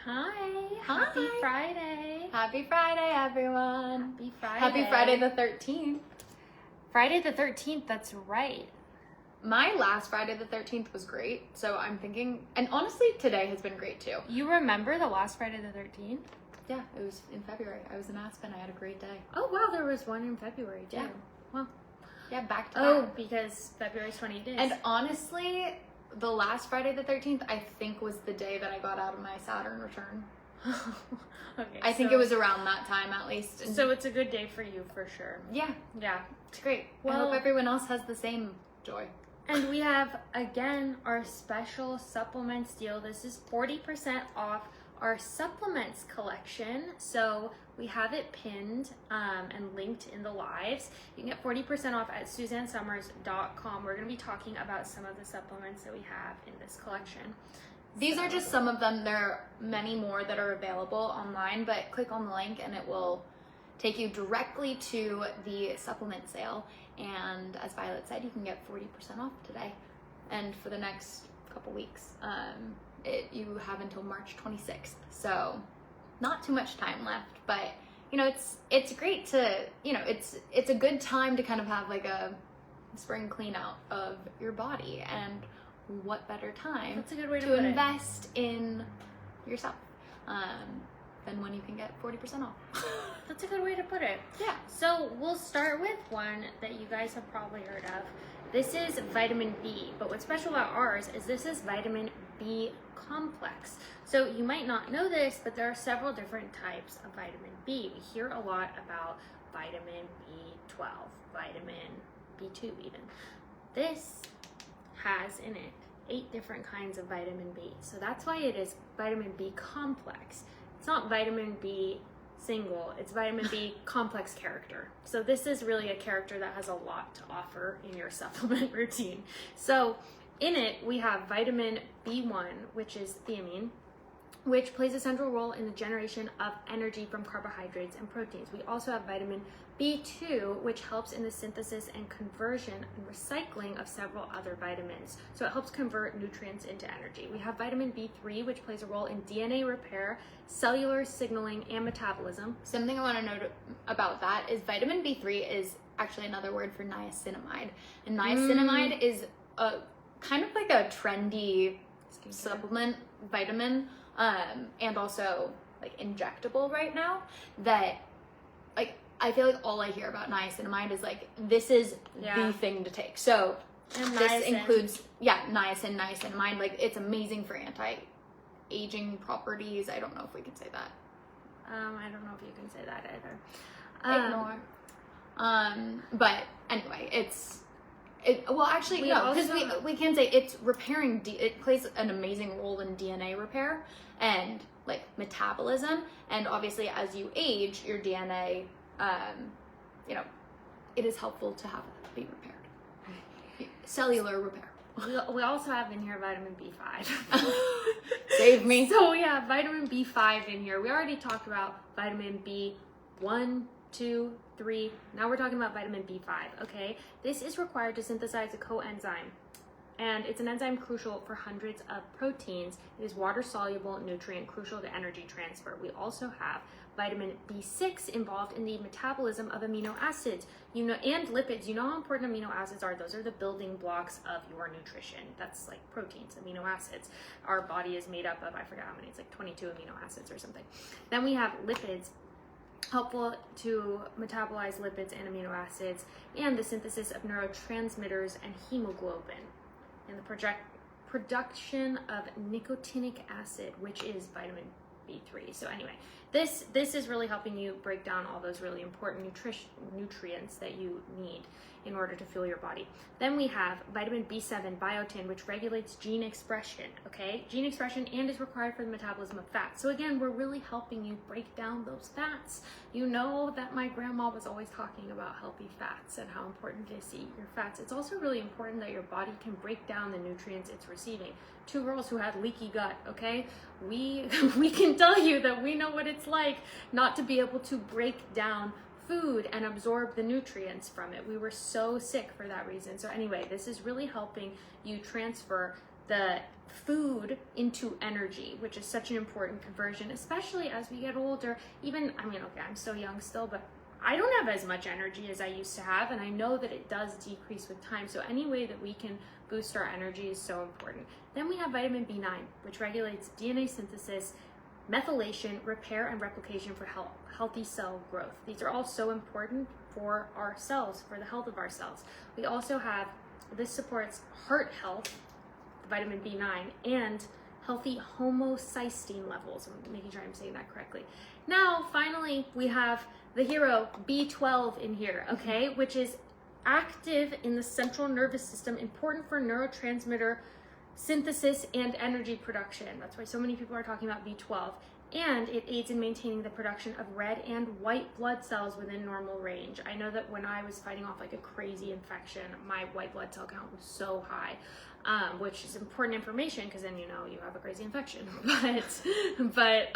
Hi. Hi. Happy Friday. Happy Friday, everyone. Happy Friday. Happy Friday the 13th. Friday the 13th, that's right. My last Friday the 13th was great, so I'm thinking, and honestly, today has been great too. You remember the last Friday the 13th? Yeah, it was in February. I was in Aspen. I had a great day. Oh, wow, there was one in February too. Yeah. Well, Yeah, back to oh, back. because February's 20 days. And honestly, the last Friday the 13th, I think was the day that I got out of my Saturn return. Okay, I think it was around that time at least. And so it's a good day for you for sure. yeah, Yeah. it's great. I Well- hope everyone else has the same joy. And we have, again, our special supplements deal. This is 40% off our supplements collection. So we have it pinned and linked in the lives. You can get 40% off at SuzanneSummers.com. We're going to be talking about some of the supplements that we have in this collection. These are just some of them. There are many more that are available online, but click on the link and it will take you directly to the supplement sale. And as Violet said, you can get 40% off today and for the next couple weeks. You have until March 26th, so not too much time left, but you know, it's great to, you know, it's a good time to kind of have like a spring clean out of your body, and what better time That's a good way to to put it. invest in yourself than when you can get 40% off. That's a good way to put it. Yeah. So we'll start with one that you guys have probably heard of. This is vitamin B, but what's special about ours is this is vitamin B complex. So you might not know this, but there are several different types of vitamin B. We hear a lot about vitamin B12, vitamin B2 even. This has in it 8 different kinds of vitamin B. So that's why it is vitamin B complex. It's not vitamin B single, it's vitamin B complex character. So this is really a character that has a lot to offer in your supplement routine. So in it, we have vitamin B1, which is thiamine, which plays a central role in the generation of energy from carbohydrates and proteins. We also have vitamin B2, which helps in the synthesis and conversion and recycling of several other vitamins. So it helps convert nutrients into energy. We have vitamin B3, which plays a role in DNA repair, cellular signaling, and metabolism. Something I want to note about that is vitamin B3 is actually another word for niacinamide. And niacinamide is a kind of like a trendy supplement vitamin, and also like injectable right now, that like I feel like all I hear about niacinamide is like this is the thing to take. So And this niacin. includes niacinamide. Like it's amazing for anti-aging properties. I don't know if we can say that. I don't know if you can say that either. Ignore. But anyway, well, actually, We no, because also- we can say it's repairing. It plays an amazing role in DNA repair and like metabolism, and obviously, as you age, your DNA, you know, it is helpful to have it be repaired. Cellular repair. We also have in here vitamin B5. Save me. So we have vitamin B5 in here. We already talked about vitamin B1, 2, 3. Now we're talking about vitamin B5, okay? This is required to synthesize a coenzyme, and it's an enzyme crucial for hundreds of proteins. It is water-soluble nutrient crucial to energy transfer. We also have vitamin B6 involved in the metabolism of amino acids, you know, and lipids. You know how important amino acids are. Those are the building blocks of your nutrition. That's like proteins, amino acids. Our body is made up of, I forgot how many, it's like 22 amino acids or something. Then we have lipids, helpful to metabolize lipids and amino acids, and the synthesis of neurotransmitters and hemoglobin, and the production of nicotinic acid, which is vitamin B3. So anyway, this is really helping you break down all those really important nutrients that you need in order to fuel your body. Then we have vitamin B7 biotin, which regulates gene expression, okay? Gene expression, and is required for the metabolism of fat. So again, we're really helping you break down those fats. You know that my grandma was always talking about healthy fats and how important it is to eat your fats. It's also really important that your body can break down the nutrients it's receiving. 2 girls who had leaky gut, okay? We can tell you that we know what it's like not to be able to break down food and absorb the nutrients from it. We were so sick for that reason. So anyway, this is really helping you transfer the food into energy, which is such an important conversion, especially as we get older. Even, I mean, okay, I'm so young still, but I don't have as much energy as I used to have, and I know that it does decrease with time. So any way that we can boost our energy is so important. Then we have vitamin B9, which regulates DNA synthesis, methylation, repair, and replication for healthy cell growth. These are all so important for our cells, for the health of our cells. We also have, this supports heart health, vitamin B9, and healthy homocysteine levels. I'm making sure I'm saying that correctly. Now, finally, we have the hero B12 in here, okay, which is active in the central nervous system, important for neurotransmitter synthesis and energy production. That's why so many people are talking about B12. And it aids in maintaining the production of red and white blood cells within normal range. I know that when I was fighting off like a crazy infection, my white blood cell count was so high, which is important information because then you know you have a crazy infection. But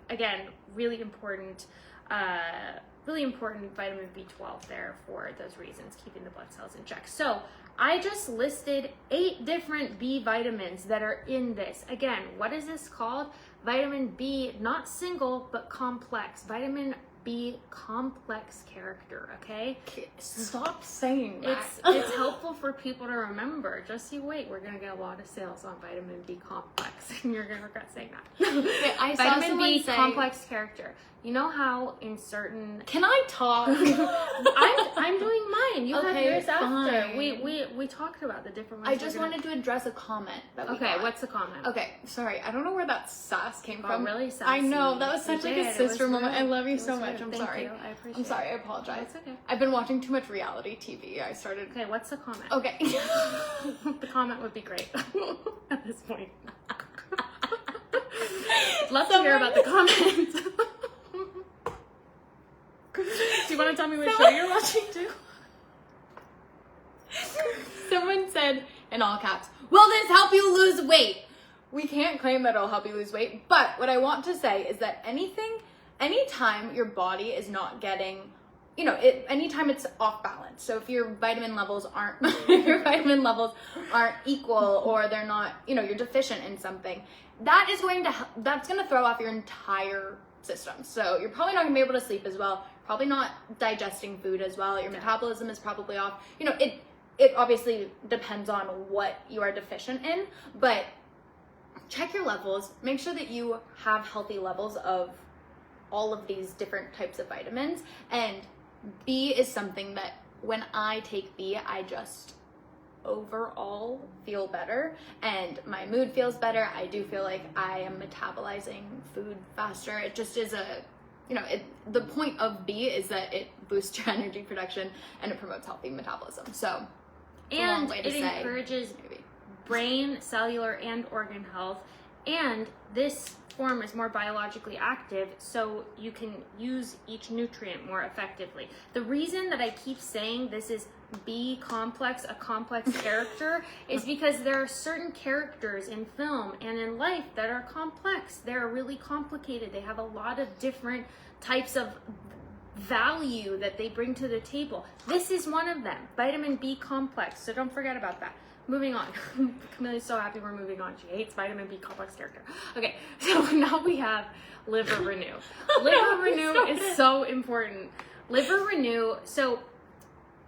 again, really important vitamin B12 there for those reasons, keeping the blood cells in check. So I just listed 8 different B vitamins that are in this. Again, what is this called? Vitamin B, not single, but complex. Vitamin B complex character, okay? Stop saying that. It's helpful for people to remember. Just you wait, we're gonna get a lot of sales on vitamin B complex, and you're gonna regret saying that. Okay, I saw vitamin someone B say, complex character. You know how in certain Can I talk? I'm doing mine. You have Okay, yours after. fine. We talked about the different ones. I just wanted to address a comment that we Okay, got. what's the comment? Okay, sorry. I don't know where that sass came Oh, from. really sassy. I know, that was You such like did. a It sister was moment. I rude. love you It so was much. rude. I'm Thank sorry. you. I appreciate I'm sorry. I it. apologize. It's okay. I've been watching too much reality TV. I started. Okay, what's the comment? Okay. The comment would be great at this point. Love to hear about the comments. Do you want to tell me what show you're watching too? Someone said in all caps, "Will this help you lose weight?" We can't claim that it'll help you lose weight, but what I want to say is that anytime your body is not getting, anytime it's off balance. So if your vitamin levels aren't equal, or they're not, you're deficient in something, that's going to throw off your entire system. So you're probably not gonna be able to sleep as well, probably not digesting food as well. Your metabolism is probably off. It obviously depends on what you are deficient in, but check your levels. Make sure that you have healthy levels of all of these different types of vitamins. And B is something that when I take B, I just overall feel better and my mood feels better. I do feel like I am metabolizing food faster. It just is the point of B is that it boosts your energy production and it promotes healthy metabolism. So it's a long And way to it say, encourages maybe. brain, cellular, and organ health. And this form is more biologically active, so you can use each nutrient more effectively. The reason that I keep saying this is B complex, a complex character, is because there are certain characters in film and in life that are complex. They're really complicated. They have a lot of different types of value that they bring to the table. This is one of them, vitamin B complex, so don't forget about that. Moving on. Camille's so happy we're moving on. She hates vitamin B complex character. Okay, so now we have Liver Renew. Liver Renew is so important. Liver Renew, so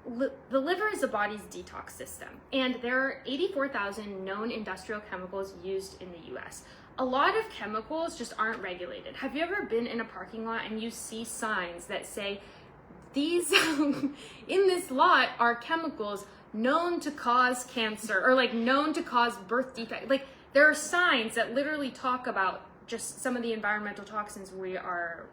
the liver is the body's detox system, and there are 84,000 known industrial chemicals used in the US. A lot of chemicals just aren't regulated. Have you ever been in a parking lot and you see signs that say, these, in this lot are chemicals known to cause cancer, or like known to cause birth defect? Like, there are signs that literally talk about just some of the environmental toxins we are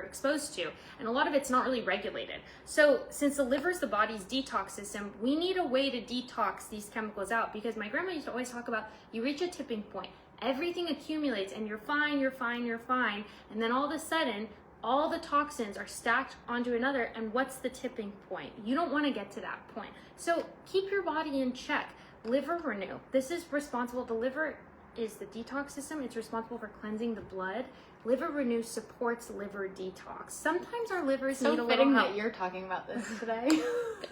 exposed to, and a lot of it's not really regulated. So since the liver is the body's detox system, we need a way to detox these chemicals out, because my grandma used to always talk about, you reach a tipping point, everything accumulates and you're fine, and then all of a sudden all the toxins are stacked onto another, and what's the tipping point? You don't want to get to that point. So keep your body in check. Liver Renew, this is responsible, the liver is the detox system. It's responsible for cleansing the blood. Liver Renew supports liver detox. Sometimes our livers need a little fitting help. that you're talking about this today.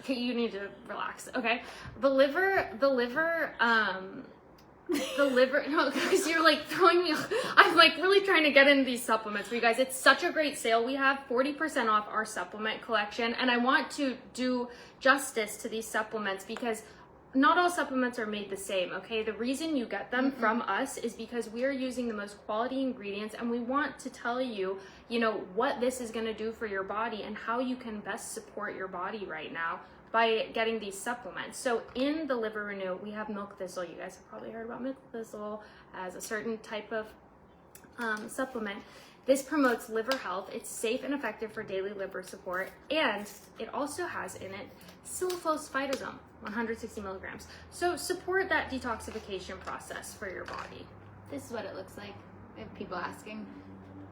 Okay, you need to relax. Okay, the liver the liver, no, because you're like throwing me, I'm like really trying to get into these supplements for you guys. It's such a great sale. We have 40% off our supplement collection, and I want to do justice to these supplements because not all supplements are made the same, okay? The reason you get them from us is because we are using the most quality ingredients, and we want to tell you, you know, what this is gonna do for your body and how you can best support your body right now by getting these supplements. So in the Liver Renew, we have milk thistle. You guys have probably heard about milk thistle as a certain type of supplement. This promotes liver health. It's safe and effective for daily liver support, and it also has in it phytosome, 160 milligrams. So support that detoxification process for your body. This is what it looks like. If people asking.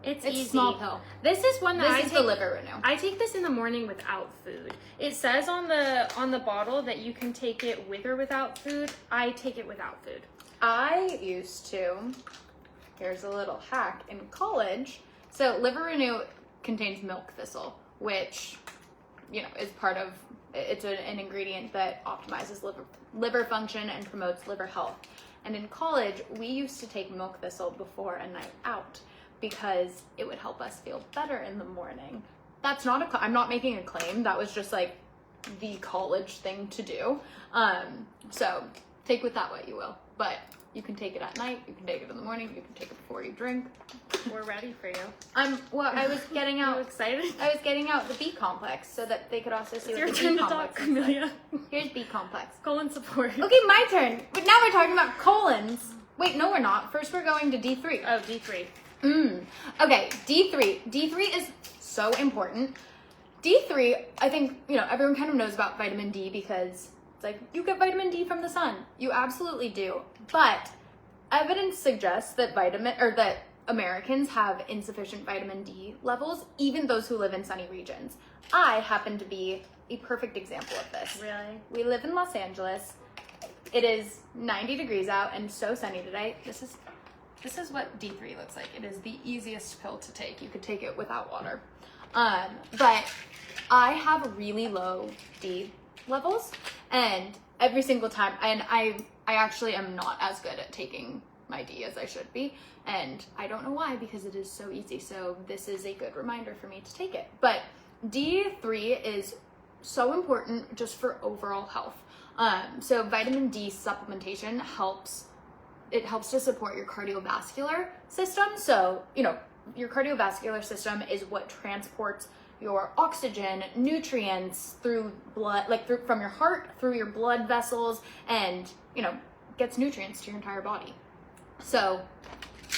It's It's easy. small pill. This is one that This I is take. the Liver Renew. I take this in the morning without food. It says on the bottle that you can take it with or without food. I take it without food. I used to, here's a little hack, in college. So Liver Renew contains milk thistle, which, you know, is part of, it's an ingredient that optimizes liver function and promotes liver health. And in college, we used to take milk thistle before a night out because it would help us feel better in the morning. That's not I'm not making a claim. That was just like the college thing to do. So take with that what you will. But you can take it at night, you can take it in the morning, you can take it before you drink. We're ready for you. Well, I was getting out. Are you excited? I was getting out the B complex so that they could also see It's what your the turn B to complex talk, looks like. Camellia. Here's B complex. Colon support. Okay, my turn. But now we're talking about colons. Wait, no, we're not. First, we're going to D3. Oh, D3. Okay, D3. D3 is so important. D3, I think, you know, everyone kind of knows about vitamin D because it's like, you get vitamin D from the sun. You absolutely do. But evidence suggests that that Americans have insufficient vitamin D levels, even those who live in sunny regions. I happen to be a perfect example of this. Really? We live in Los Angeles. It is 90 degrees out and so sunny today. This is what D3 looks like. It is the easiest pill to take. You could take it without water. But I have really low D levels, and every single time, and I actually am not as good at taking my D as I should be, and I don't know why, because it is so easy. So this is a good reminder for me to take it. But D3 is so important just for overall health. So vitamin D supplementation helps to support your cardiovascular system. So, you know, your cardiovascular system is what transports your oxygen, nutrients through blood, from your heart, through your blood vessels, and, you know, gets nutrients to your entire body. So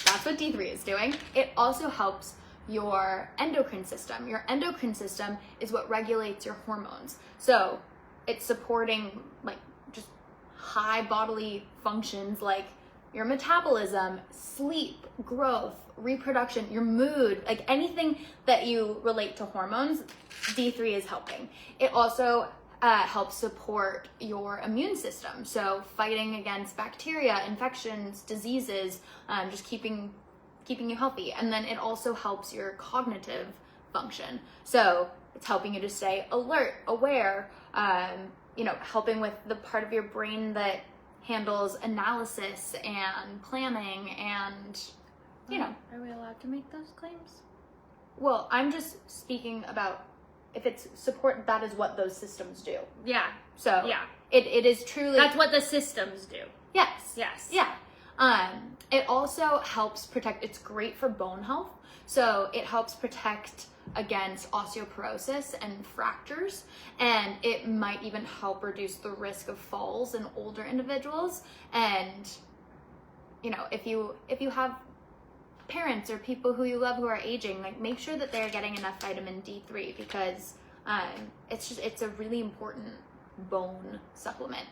that's what D3 is doing. It also helps your endocrine system. Your endocrine system is what regulates your hormones. So it's supporting like just high bodily functions like your metabolism, sleep, growth, reproduction, your mood, like anything that you relate to hormones, D3 is helping. It also helps support your immune system. So fighting against bacteria, infections, diseases, just keeping you healthy. And then it also helps your cognitive function. So it's helping you to stay alert, aware, you know, helping with the part of your brain that handles analysis and planning and, you know. Are we allowed to make those claims? Well, I'm just speaking about if it's support, that is what those systems do. Yeah. So yeah, it is truly. that's what the systems do. Yes. Yes. Yeah. It also helps protect, it's great for bone health. So it helps protect against osteoporosis and fractures, and it might even help reduce the risk of falls in older individuals. And, you know, if you have parents or people who you love who are aging, like make sure that they're getting enough vitamin D3 because it's a really important bone supplement.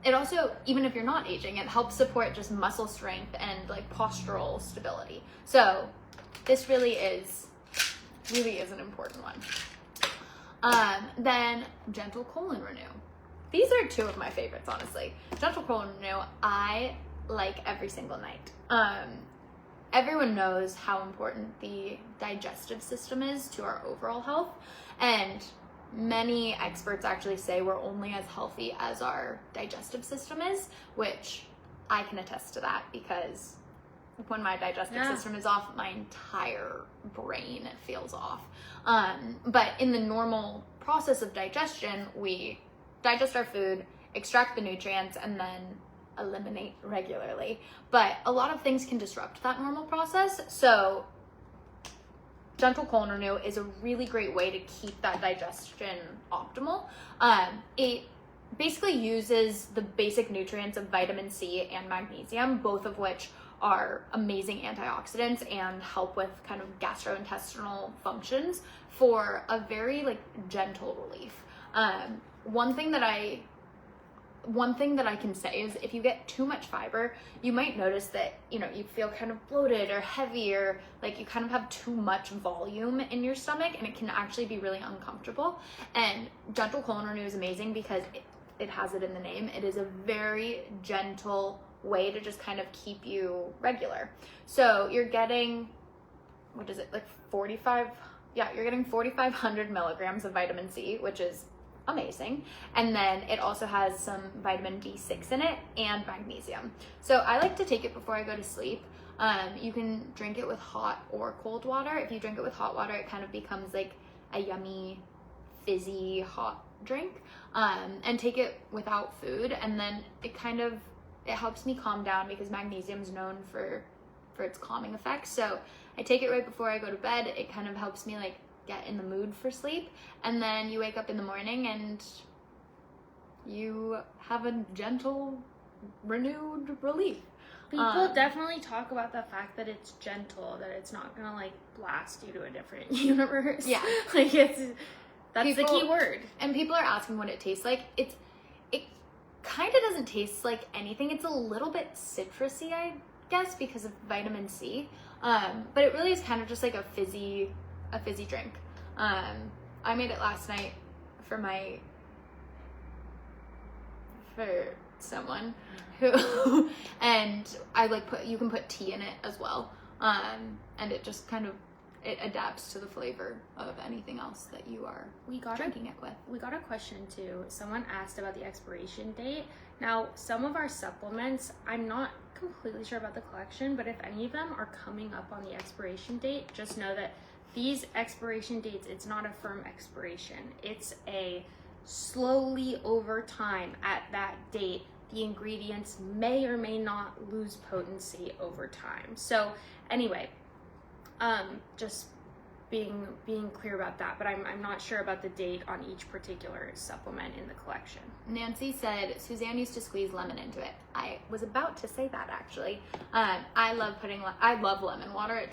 It also, even if you're not aging, it helps support just muscle strength and like postural stability. So this really is an important one. Then Gentle Colon Renew. These are two of my favorites, honestly. Gentle Colon Renew, I like every single night. Everyone knows how important the digestive system is to our overall health, and many experts actually say we're only as healthy as our digestive system is, which I can attest to that because when my digestive system is off, my entire brain feels off. But in the normal process of digestion, we digest our food, extract the nutrients, and then eliminate regularly. But a lot of things can disrupt that normal process. So gentle colon renew is a really great way to keep that digestion optimal. It basically uses the basic nutrients of vitamin C and magnesium, both of which are amazing antioxidants and help with kind of gastrointestinal functions for a very like gentle relief. One thing that I can say is if you get too much fiber, you might notice that, you know, you feel kind of bloated or heavy, or like you kind of have too much volume in your stomach, and it can actually be really uncomfortable. And gentle colon renew is amazing because it has it in the name. It is a very gentle way to just kind of keep you regular. So you're getting, what is it, like 45? Yeah, you're getting 4,500 milligrams of vitamin C, which is amazing. And then it also has some vitamin B6 in it and magnesium. So I like to take it before I go to sleep. You can drink it with hot or cold water. If you drink it with hot water, it kind of becomes like a yummy, fizzy, hot drink. And take it without food. And then it helps me calm down because magnesium is known for its calming effects. So I take it right before I go to bed. It kind of helps me like get in the mood for sleep, and then you wake up in the morning and you have a gentle, renewed relief. People definitely talk about the fact that it's gentle, that it's not gonna like blast you to a different universe. Yeah, like that's the key word. And people are asking what it tastes like. It kind of doesn't taste like anything. It's a little bit citrusy, I guess, because of vitamin C. But it really is kind of just like a fizzy drink. I made it last night for someone who, and I like you can put tea in it as well. And it just kind of, it adapts to the flavor of anything else that you are drinking it with. We got a question too. Someone asked about the expiration date. Now, some of our supplements, I'm not completely sure about the collection, but if any of them are coming up on the expiration date, just know that these expiration dates, it's not a firm expiration. It's a slowly over time at that date, the ingredients may or may not lose potency over time. So anyway, just being clear about that, but I'm not sure about the date on each particular supplement in the collection. Nancy said Suzanne used to squeeze lemon into it. I was about to say that actually. I love lemon water.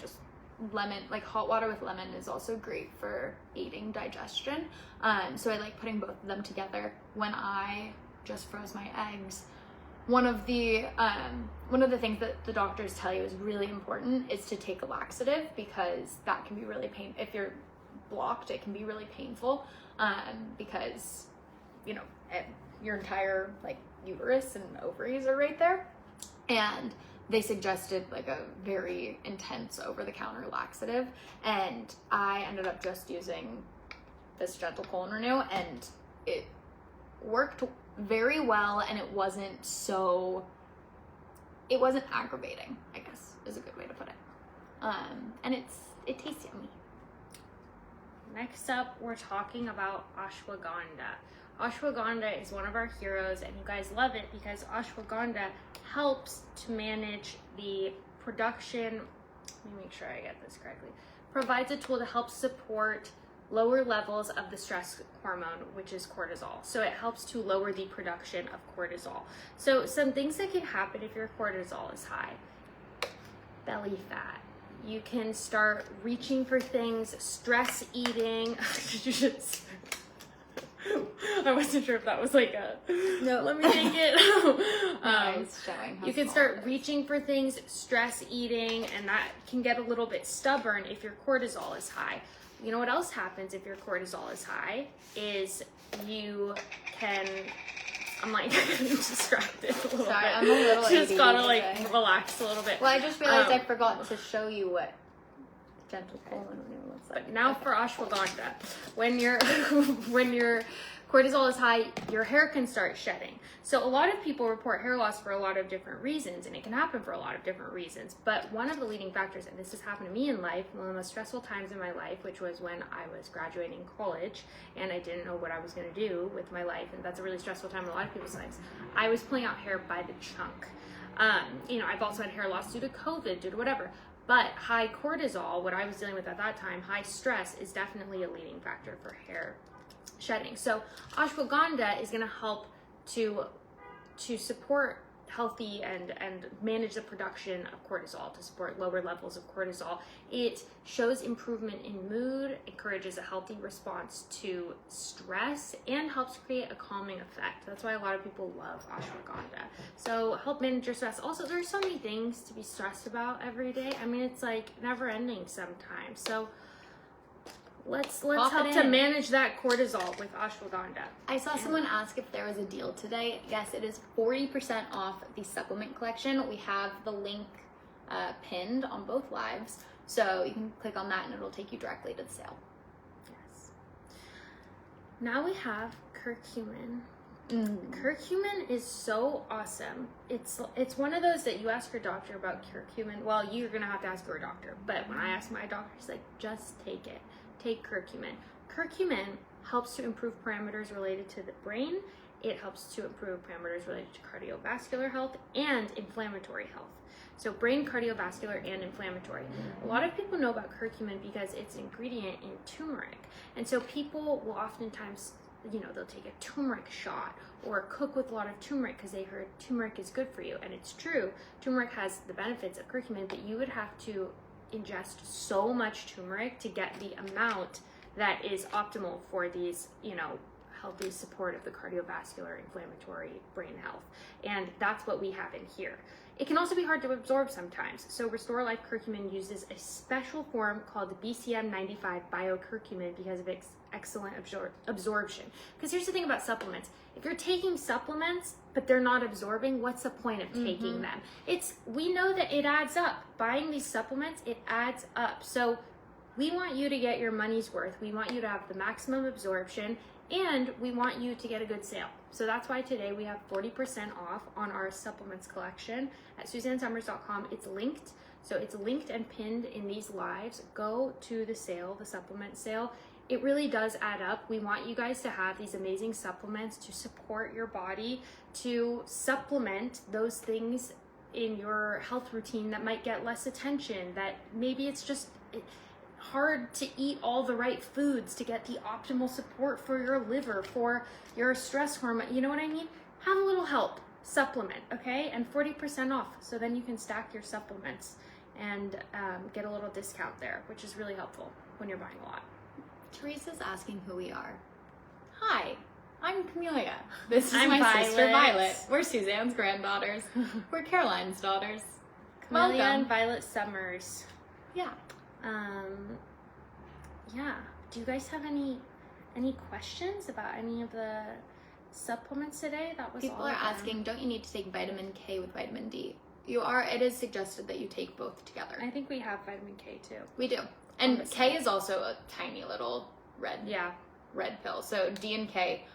Lemon, like hot water with lemon, is also great for aiding digestion. So I like putting both of them together. When I just froze my eggs, one of the things that the doctors tell you is really important is to take a laxative, because that can be really painful. If you're blocked, it can be really painful, because, you know, your entire like uterus and ovaries are right there. And they suggested like a very intense over-the-counter laxative, and I ended up just using this gentle colon renew, and it worked very well, and it wasn't aggravating, I guess is a good way to put it. And it tastes yummy. Next up, we're talking about ashwagandha. Ashwagandha is one of our heroes, and you guys love it because ashwagandha helps to manage the production. Let me make sure I get this correctly. Provides a tool to help support lower levels of the stress hormone, which is cortisol. So it helps to lower the production of cortisol. So some things that can happen if your cortisol is high: belly fat. You can start reaching for things, stress eating. I wasn't sure if that was like a no. Let me take it. You can start reaching for things, stress eating, and that can get a little bit stubborn if your cortisol is high. You know what else happens if your cortisol is high is you can. I'm like distracted a little bit. Sorry, I'm a little. Just gotta like relax a little bit. Well, I just realized I forgot to show you what gentle colon renew looks like. But now for ashwagandha, when your cortisol is high, your hair can start shedding. So a lot of people report hair loss for a lot of different reasons, and it can happen for a lot of different reasons. But one of the leading factors, and this has happened to me in life, one of the most stressful times in my life, which was when I was graduating college and I didn't know what I was going to do with my life, and that's a really stressful time in a lot of people's lives. I was pulling out hair by the chunk. I've also had hair loss due to COVID, due to whatever. But high cortisol, what I was dealing with at that time, high stress, is definitely a leading factor for hair shedding. So ashwagandha is going to help to support healthy and manage the production of cortisol, to support lower levels of cortisol. It shows improvement in mood, encourages a healthy response to stress, and helps create a calming effect. That's why a lot of people love ashwagandha. So help manage your stress. Also, there's so many things to be stressed about every day. I mean, it's like never ending sometimes. So let's help to manage that cortisol with ashwagandha. I saw someone ask if there was a deal today. Yes, it is 40% off the supplement collection. We have the link pinned on both lives, so you can click on that and it'll take you directly to the sale. Yes. Now we have curcumin. Curcumin is so awesome. It's one of those that you ask your doctor about curcumin. Well, you're gonna have to ask your doctor, but when I ask my doctor, he's like, just take it. Take curcumin. Curcumin helps to improve parameters related to the brain. It helps to improve parameters related to cardiovascular health and inflammatory health. So brain, cardiovascular, and inflammatory. A lot of people know about curcumin because it's an ingredient in turmeric. And so people will oftentimes, they'll take a turmeric shot or cook with a lot of turmeric because they heard turmeric is good for you. And it's true. Turmeric has the benefits of curcumin, but you would have to ingest so much turmeric to get the amount that is optimal for these, healthy support of the cardiovascular, inflammatory, brain health. And that's what we have in here. It can also be hard to absorb sometimes. So Restorelife curcumin uses a special form called the BCM95 biocurcumin because of its excellent absorption. Because here's the thing about supplements. If you're taking supplements, but they're not absorbing, what's the point of taking them? We know that it adds up. Buying these supplements, it adds up. So we want you to get your money's worth. We want you to have the maximum absorption, and we want you to get a good sale. So that's why today we have 40% off on our supplements collection at SuzanneSummers.com. It's linked. So it's linked and pinned in these lives. Go to the sale, the supplement sale. It really does add up. We want you guys to have these amazing supplements to support your body, to supplement those things in your health routine that might get less attention, that maybe it's just hard to eat all the right foods to get the optimal support for your liver, for your stress hormone. You know what I mean? Have a little help. Supplement, okay? And 40% off. So then you can stack your supplements and get a little discount there, which is really helpful when you're buying a lot. Teresa's asking who we are. Hi, I'm Camelia. This is I'm my sister Violet. Violet. We're Suzanne's granddaughters. We're Caroline's daughters. Camelia Welcome. and Violet Summers. Yeah. Yeah. Do you guys have any questions about any of the supplements today? That was People all are of them. asking, don't you need to take vitamin K with vitamin D? It is suggested that you take both together. I think we have vitamin K too. We do. And K is also a tiny little red pill. So D and K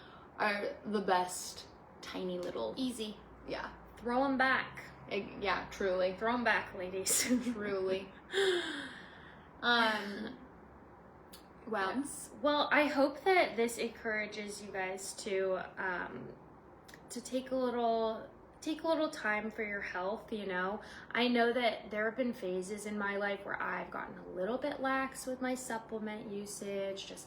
are the best tiny little. Easy. Yeah. Throw them back. Yeah, truly. Throw them back, ladies. Truly. Well, Yes. Well, I hope that this encourages you guys to take a little time for your health. I know that there have been phases in my life where I've gotten a little bit lax with my supplement usage, just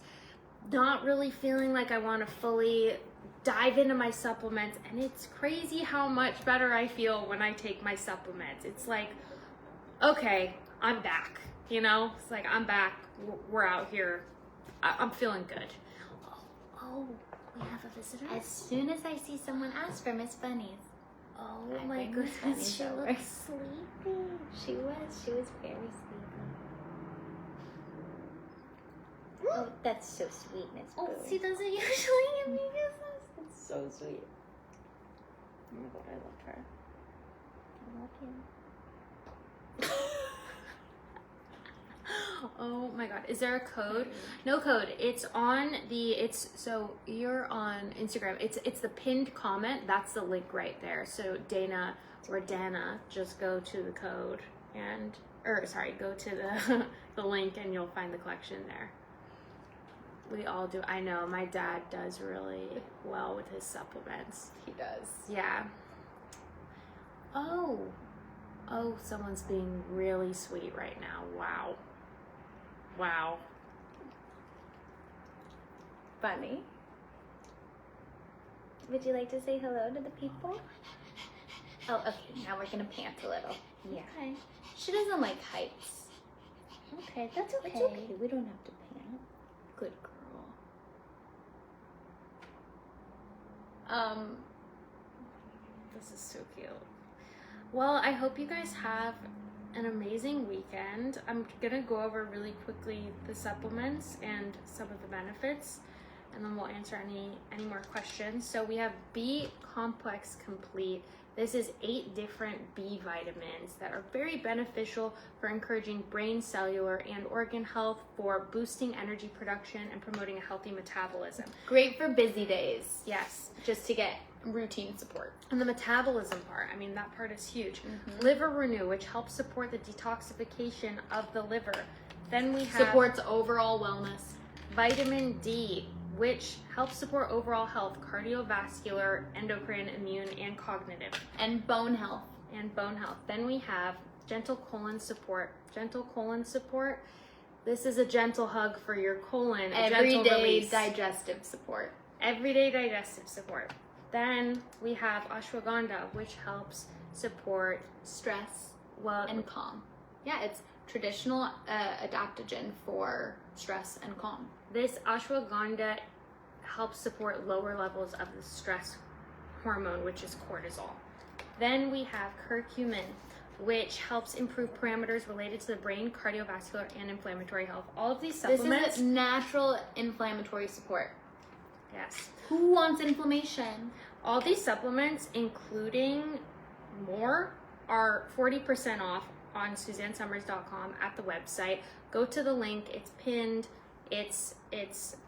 not really feeling like I want to fully dive into my supplements, and it's crazy how much better I feel when I take my supplements. It's like, okay, I'm back. It's like, I'm back. We're out here. I'm feeling good. Oh, we have a visitor. as soon as I see someone ask for Miss Bunnies. Oh I my bring Miss goodness, she Bunnies over. looks sleepy. She was very sleepy. Oh, that's so sweet, Miss Oh, Boo. she doesn't usually give me kisses. It's so sweet. Oh my god, I love her. I love you. Oh my god. Is there a code? No code. It's on so you're on Instagram. It's the pinned comment. That's the link right there. So Dana or Dana, just go to the code go to the link and you'll find the collection there. We all do. I know my dad does really well with his supplements. He does. Yeah. Oh, someone's being really sweet right now. Wow. Funny. Would you like to say hello to the people? Oh, okay. Now we're gonna pant a little. Yeah. Okay. She doesn't like heights. Okay, that's okay. It's okay. We don't have to pant. Good girl. This is so cute. Well, I hope you guys have an amazing weekend. I'm gonna go over really quickly the supplements and some of the benefits, and then we'll answer any more questions. So we have B Complex Complete. This is 8 different B vitamins that are very beneficial for encouraging brain, cellular, and organ health, for boosting energy production and promoting a healthy metabolism. Great for busy days. Yes. Just to get routine support. And the metabolism part, I mean, that part is huge. Liver Renew, which helps support the detoxification of the liver. Then we have Supports overall wellness. Vitamin D, which helps support overall health, cardiovascular, endocrine, immune, and cognitive. And bone health. Then we have Gentle Colon Support. Gentle Colon Support, this is a gentle hug for your colon. Everyday digestive support. Everyday digestive support. Then we have ashwagandha, which helps support stress and calm. Yeah, it's traditional adaptogen for stress and calm. This ashwagandha helps support lower levels of the stress hormone, which is cortisol. Then we have curcumin, which helps improve parameters related to the brain, cardiovascular, and inflammatory health. All of these supplements. This is natural inflammatory support. Yes. Who wants inflammation? All these supplements, including more, are 40% off on SuzanneSummers.com at the website. Go to the link. It's pinned. It's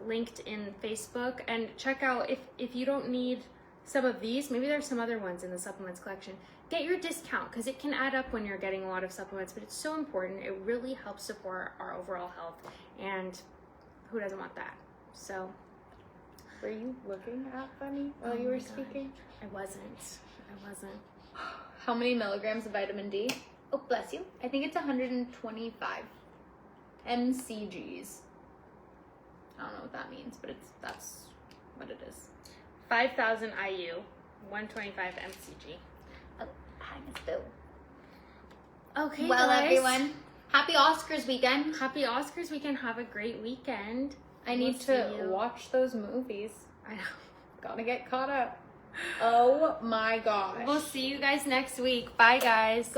linked in Facebook. And check out, if you don't need some of these, maybe there's some other ones in the supplements collection. Get your discount, because it can add up when you're getting a lot of supplements, but it's so important. It really helps support our overall health, and who doesn't want that? So... Were you looking at Bunny while you were speaking? I wasn't. How many milligrams of vitamin D? Oh, bless you. I think it's 125 mcgs. I don't know what that means, but that's what it is. 5,000 IU, 125 mcg. Oh, hi, Miss Boo. Okay, well, guys. everyone, happy Oscars weekend. Happy Oscars weekend. Have a great weekend. I need to watch those movies. I know. Gotta get caught up. Oh my gosh. We'll see you guys next week. Bye, guys.